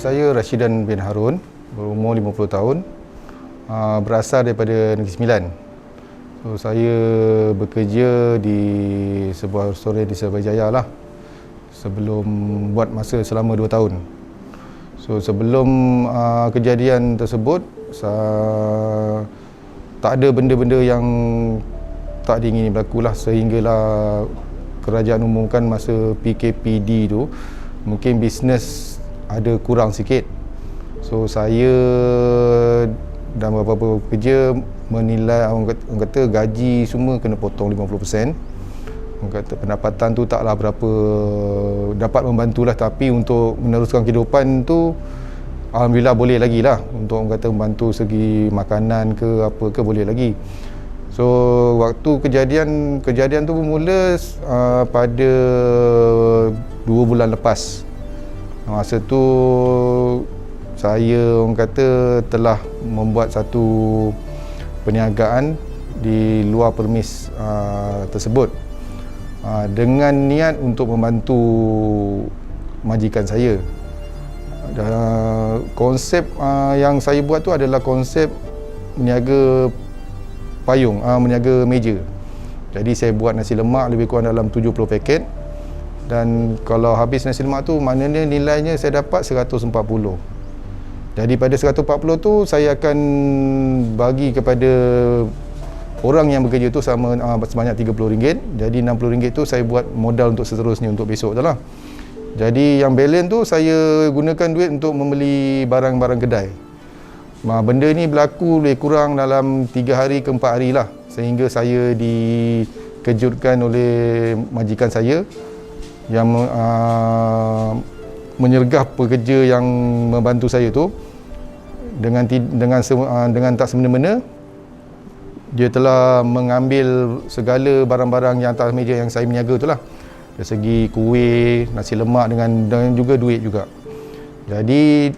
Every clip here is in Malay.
saya Rashidan bin Harun, berumur 50 tahun, berasal daripada Negeri Sembilan. So, saya bekerja di sebuah restoran di Surabaya lah sebelum buat masa selama 2 tahun. So, sebelum kejadian tersebut, tak ada benda-benda yang tak diingini berlaku lah, sehinggalah kerajaan umumkan masa PKPD tu mungkin bisnes ada kurang sikit. So saya dan beberapa pekerja menilai, orang kata gaji semua kena potong 50%. Orang kata pendapatan tu taklah berapa dapat membantulah, tapi untuk meneruskan kehidupan tu alhamdulillah boleh lagi lah. Untuk orang kata membantu segi makanan ke apa ke boleh lagi. So waktu kejadian tu bermula pada 2 bulan lepas. Masa tu saya orang kata telah membuat satu perniagaan di luar permis tersebut dengan niat untuk membantu majikan saya. Konsep yang saya buat tu adalah konsep meniaga payung, meniaga meja. Jadi saya buat nasi lemak lebih kurang dalam 70 paket. Dan kalau habis nasi lemak tu, maknanya nilainya saya dapat 140. Jadi pada 140 tu saya akan bagi kepada orang yang bekerja tu sebanyak RM30. Jadi RM60 tu saya buat modal untuk seterusnya untuk besok tu lah. Jadi yang balance tu saya gunakan duit untuk membeli barang-barang kedai. Benda ni berlaku lebih kurang dalam 3 hari ke 4 hari lah, sehingga saya dikejutkan oleh majikan saya yang menyergap pekerja yang membantu saya tu dengan tak semena-mena. Dia telah mengambil segala barang-barang yang atas meja yang saya meniaga tu lah, dari segi kuih, nasi lemak dengan juga duit juga. Jadi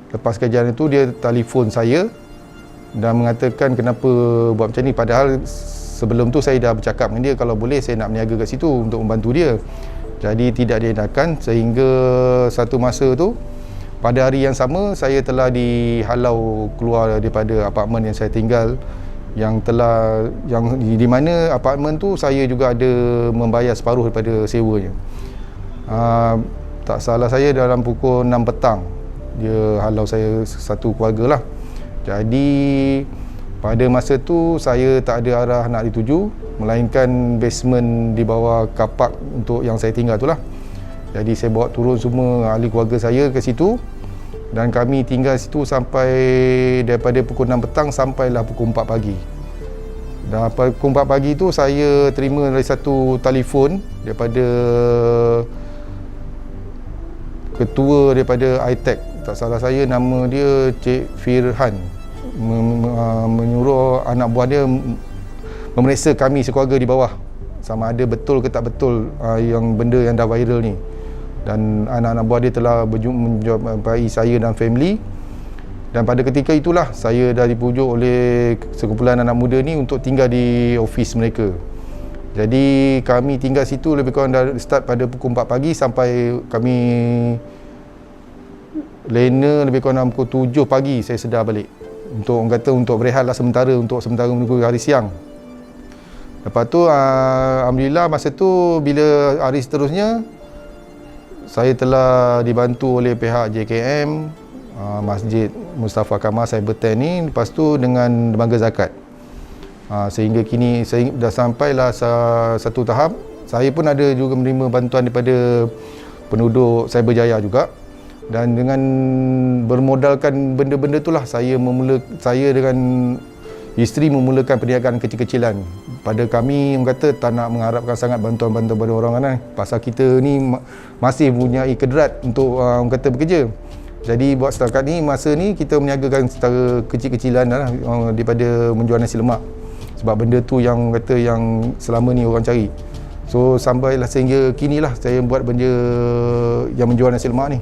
lepas kejadian itu dia telefon saya dan mengatakan kenapa buat macam ni, padahal sebelum tu saya dah bercakap dengan dia kalau boleh saya nak berniaga kat situ untuk membantu dia. Jadi tidak diedahkan, sehingga satu masa tu pada hari yang sama saya telah dihalau keluar daripada apartmen yang saya tinggal, yang di mana apartmen tu saya juga ada membayar separuh daripada sewanya. Tak salah saya dalam pukul 6 petang dia halau saya satu keluarga lah. Jadi pada masa tu saya tak ada arah nak dituju, melainkan basement di bawah kapak untuk yang saya tinggal tu lah. Jadi saya bawa turun semua ahli keluarga saya ke situ, dan kami tinggal situ sampai daripada pukul 6 petang sampailah pukul 4 pagi. Dan pukul 4 pagi tu saya terima dari satu telefon daripada ketua daripada iTech, tak salah saya nama dia Cik Firhan, menyuruh anak buah dia memeriksa kami sekeluarga di bawah sama ada betul ke tak betul yang benda yang dah viral ni. Dan anak-anak buah dia telah menjumpai saya dan family. Dan pada ketika itulah saya dah dipujuk oleh sekumpulan anak muda ni untuk tinggal di office mereka. Jadi kami tinggal situ lebih kurang dari start pada pukul 4 pagi sampai kami lena lebih kurang dalam pukul 7 pagi saya sedar balik. Untuk orang kata untuk berehatlah sementara menunggu hari siang. Lepas tu alhamdulillah masa tu bila hari seterusnya saya telah dibantu oleh pihak JKM, Masjid Mustafa Kamal Cyberten ni, lepas tu dengan Lembaga Zakat. Sehingga kini saya dah sampailah satu tahap saya pun ada juga menerima bantuan daripada penduduk Cyberjaya juga. Dan dengan bermodalkan benda-benda itulah saya dengan isteri memulakan perniagaan kecil-kecilan. Pada kami orang kata tak nak mengharapkan sangat bantuan-bantuan pada orang kan, pasal kita ni masih punya kedrat untuk orang kata bekerja. Jadi buat setakat ni masa ni kita meniagakan secara kecil-kecilan lah daripada menjual nasi lemak. Sebab benda tu yang kata yang selama ni orang cari. So sampailah sehingga kini lah saya buat benda yang menjual nasi lemak ni.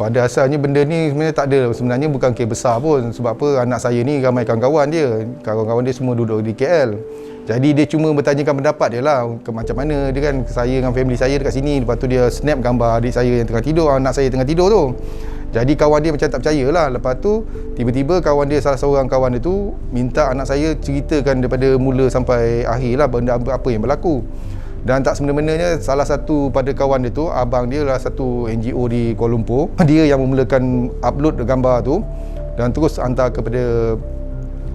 pada asalnya benda ni sebenarnya tak ada, sebenarnya bukan kes besar pun. Sebab apa, anak saya ni ramai kawan-kawan dia, kawan-kawan dia semua duduk di KL. Jadi dia cuma bertanyakan pendapat dia lah, ke macam mana dia kan, saya dengan family saya dekat sini. Lepas tu dia snap gambar adik saya yang tengah tidur, anak saya tengah tidur tu. Jadi kawan dia macam tak percaya lah. Lepas tu tiba-tiba kawan dia, salah seorang kawan dia tu minta anak saya ceritakan daripada mula sampai akhir lah benda apa yang berlaku. Dan tak semena-menanya salah satu pada kawan dia tu, abang dia lah satu NGO di Kuala Lumpur. Dia yang memulakan upload gambar tu dan terus hantar kepada,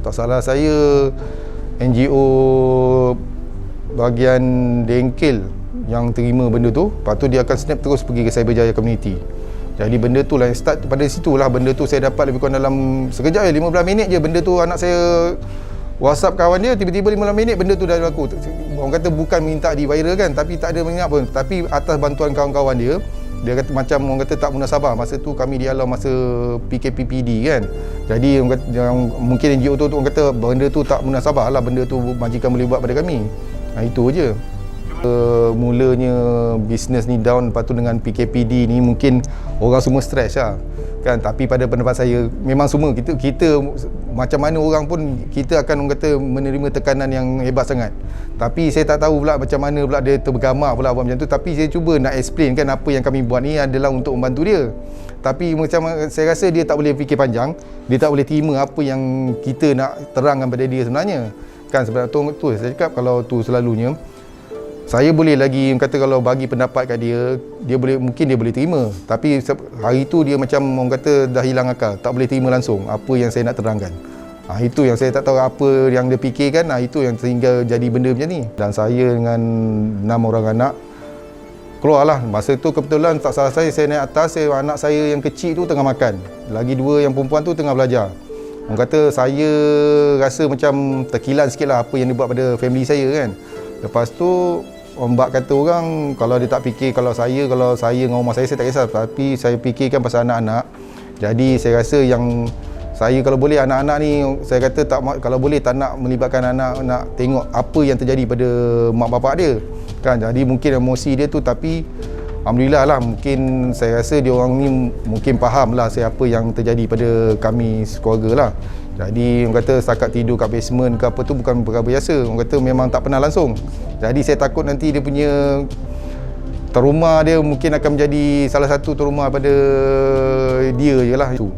tak salah saya, NGO bahagian Dengkel yang terima benda tu. Lepas tu dia akan snap terus pergi ke Cyberjaya Community. Jadi benda tu lah yang start, pada situ lah benda tu saya dapat lebih kurang dalam sekejap 15 minit je benda tu. Anak saya WhatsApp kawan dia, tiba-tiba 15 minit benda tu dah berlaku. Orang kata bukan minta diviralkan, tapi tak ada minat pun. Tapi atas bantuan kawan-kawan dia, dia kata macam orang kata tak munasabah. Masa tu kami di alam masa PKPPD kan. Jadi orang kata, mungkin NGO tu orang kata benda tu tak munasabah lah, benda tu majikan boleh buat pada kami. Itu je. Mulanya bisnes ni down, lepas tu dengan PKPD ni mungkin orang semua stres lah kan. Tapi pada pendapat saya, memang semua kita macam mana orang pun kita akan orang kata menerima tekanan yang hebat sangat. Tapi saya tak tahu pula macam mana pula dia tergamar pula buat macam tu. Tapi saya cuba nak explain kan, apa yang kami buat ni adalah untuk membantu dia. Tapi macam saya rasa dia tak boleh fikir panjang, dia tak boleh terima apa yang kita nak terangkan pada dia sebenarnya kan. Sebab tu saya cakap, kalau tu selalunya saya boleh lagi kata kalau bagi pendapat kat dia, dia boleh, mungkin dia boleh terima. Tapi hari tu dia macam orang kata dah hilang akal, tak boleh terima langsung apa yang saya nak terangkan. Itu yang saya tak tahu apa yang dia fikirkan. Itu yang sehingga jadi benda macam ni. Dan saya dengan 6 orang anak keluarlah. Masa tu kebetulan tak salah saya naik atas, anak saya yang kecil tu tengah makan, lagi 2 yang perempuan tu tengah belajar. Orang kata saya rasa macam terkilan sikit lah apa yang dia buat pada family saya kan. Lepas tu ombak kata orang, kalau dia tak fikir kalau saya dengan rumah saya tak kisah, tapi saya fikirkan pasal anak-anak. Jadi saya rasa yang saya kalau boleh anak-anak ni, saya kata tak, kalau boleh tak nak melibatkan anak, nak tengok apa yang terjadi pada mak bapak dia kan. Jadi mungkin emosi dia tu, tapi alhamdulillah lah, mungkin saya rasa dia orang ni mungkin faham lah apa yang terjadi pada kami sekeluarga lah. Jadi orang kata setakat tidur kat basement ke apa tu bukan perkara biasa. Orang kata memang tak pernah langsung. Jadi saya takut nanti dia punya trauma dia mungkin akan menjadi salah satu trauma pada dia je lah itu.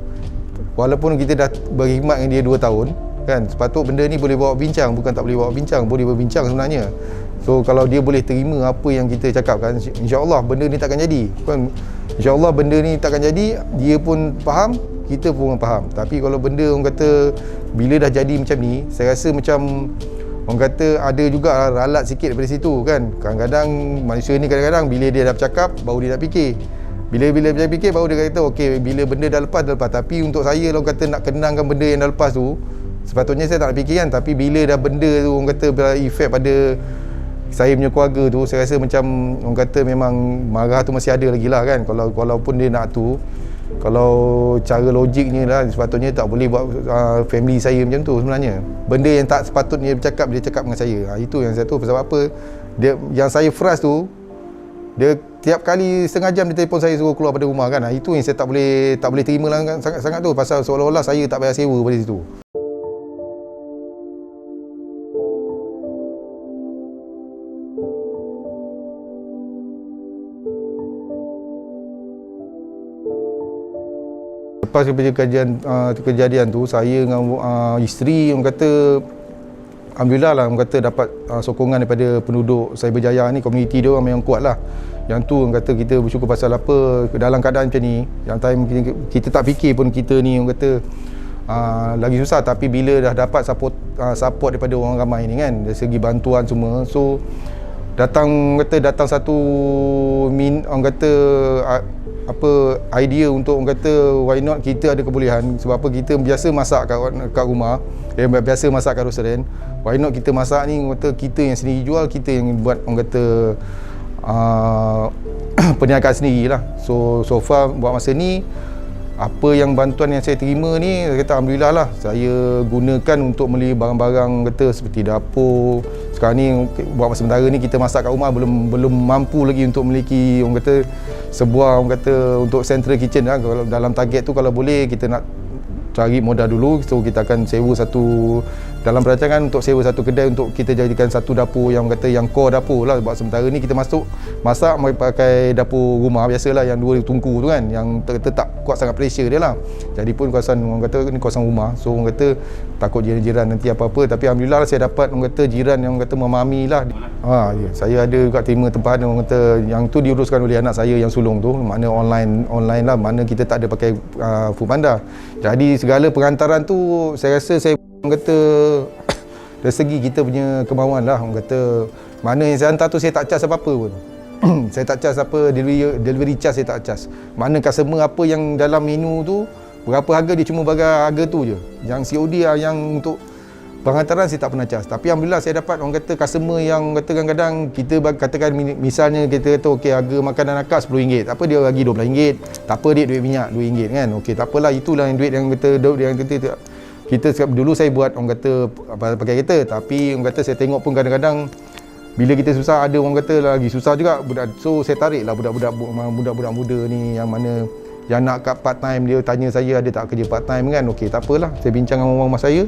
Walaupun kita dah berkhidmat dengan dia 2 tahun kan, sepatut benda ni boleh bawa bincang, bukan tak boleh bawa bincang, boleh berbincang sebenarnya. So kalau dia boleh terima apa yang kita cakapkan, insya-Allah benda ni takkan jadi. Kan, insya-Allah benda ni takkan jadi, dia pun faham, kita pun faham. Tapi kalau benda orang kata bila dah jadi macam ni, saya rasa macam orang kata ada juga ralat sikit daripada situ kan. Kadang-kadang manusia ni kadang-kadang bila dia dah bercakap baru dia dah fikir. Bila dia fikir baru dia kata okey, bila benda dah lepas. Tapi untuk saya orang kata nak kenangkan benda yang dah lepas tu, sepatutnya saya tak nak fikir kan. Tapi bila dah benda tu orang kata berefek pada saya punya keluarga tu, saya rasa macam orang kata memang marah tu masih ada lagi lah kan. Walaupun dia nak tu, kalau cara logiknya lah, sepatutnya tak boleh buat family saya macam tu sebenarnya. Benda yang tak sepatutnya dia cakap dengan saya. Itu yang saya tahu. Sebab apa, yang saya frust tu, dia tiap kali setengah jam dia telefon saya suruh keluar pada rumah kan. Itu yang saya tak boleh terima lah sangat-sangat tu. Pasal seolah-olah saya tak bayar sewa pada situ. Lepas kejadian tu, saya dengan isteri orang kata alhamdulillah lah, orang kata dapat sokongan daripada penduduk Cyberjaya ni, komuniti dia orang memang kuat lah. Yang tu orang kata kita bersyukur pasal apa, dalam keadaan macam ni, yang time kita tak fikir pun kita ni orang kata lagi susah. Tapi bila dah dapat support daripada orang ramai ni kan, dari segi bantuan semua, so datang satu orang kata idea untuk orang kata why not kita ada kebolehan. Sebab apa, kita biasa masak kat rumah, biasa masak kat restoran, why not kita masak ni orang kata kita yang sendiri jual, kita yang buat orang kata perniagaan sendiri lah. So far buat masa ni, apa yang bantuan yang saya terima ni, saya kata alhamdulillah lah, saya gunakan untuk beli barang-barang kata seperti dapur. Sekarang ni buat masa sementara ni kita masak kat rumah belum mampu lagi untuk memiliki orang kata sebuah orang kata untuk central kitchen lah. Kalau dalam target tu kalau boleh kita nak cari modal dulu, so kita akan sewa satu dalam perancangan untuk sewa satu kedai untuk kita jadikan satu dapur yang kata yang core dapur lah. Sebab sementara ni kita masak pakai dapur rumah biasalah yang 2 tungku tu kan, yang tak kuat sangat pressure dia lah. Jadi pun kawasan orang kata ni kawasan rumah, so orang kata takut jiran-jiran nanti apa-apa, tapi alhamdulillah saya dapat orang kata jiran yang orang kata memahami lah. Ya, saya ada juga terima tempahan orang kata yang tu diuruskan oleh anak saya yang sulung tu, makna online lah, mana kita tak ada pakai Foodpanda. Jadi segala perantaran tu saya rasa saya orang kata dari segi kita punya kemauan lah, orang kata mana yang saya hantar tu saya tak charge apa-apa pun. Saya tak charge apa delivery charge, saya tak charge. Mana customer apa yang dalam menu tu berapa harga dia cuma bagi harga tu je. Yang COD lah, yang untuk penghantaran saya tak pernah charge. Tapi alhamdulillah saya dapat orang kata customer yang kata kadang-kadang kita katakan misalnya kita kata okey harga makanan akak RM10, apa dia bagi RM12, tak apa dia duit minyak RM2 kan. Okey tak apalah, itulah yang duit yang kata yang kita dulu saya buat orang kata pakai kereta, tapi orang kata saya tengok pun kadang-kadang bila kita susah ada orang kata lagi susah juga budak, so saya tarik lah budak-budak muda ni yang mana yang nak kat part time, dia tanya saya ada tak kerja part time kan. Okey tak apalah, saya bincang dengan orang rumah saya,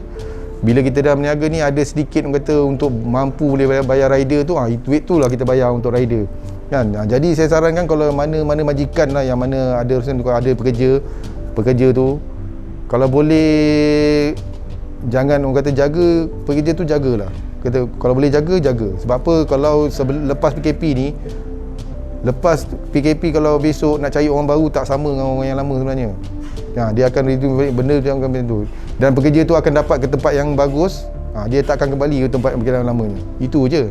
bila kita dah berniaga ni ada sedikit orang kata untuk mampu boleh bayar rider tu, duit tu lah kita bayar untuk rider kan. Jadi saya sarankan kalau mana majikan lah yang mana ada pekerja tu, kalau boleh jangan orang kata jaga pekerja tu, jagalah. Kata kalau boleh jaga. Sebab apa, kalau lepas PKP kalau besok nak cari orang baru tak sama dengan orang yang lama sebenarnya. Dia akan itu benda yang akan begitu. Dan pekerja tu akan dapat ke tempat yang bagus, dia tak akan kembali ke tempat yang lamanya. Itu je.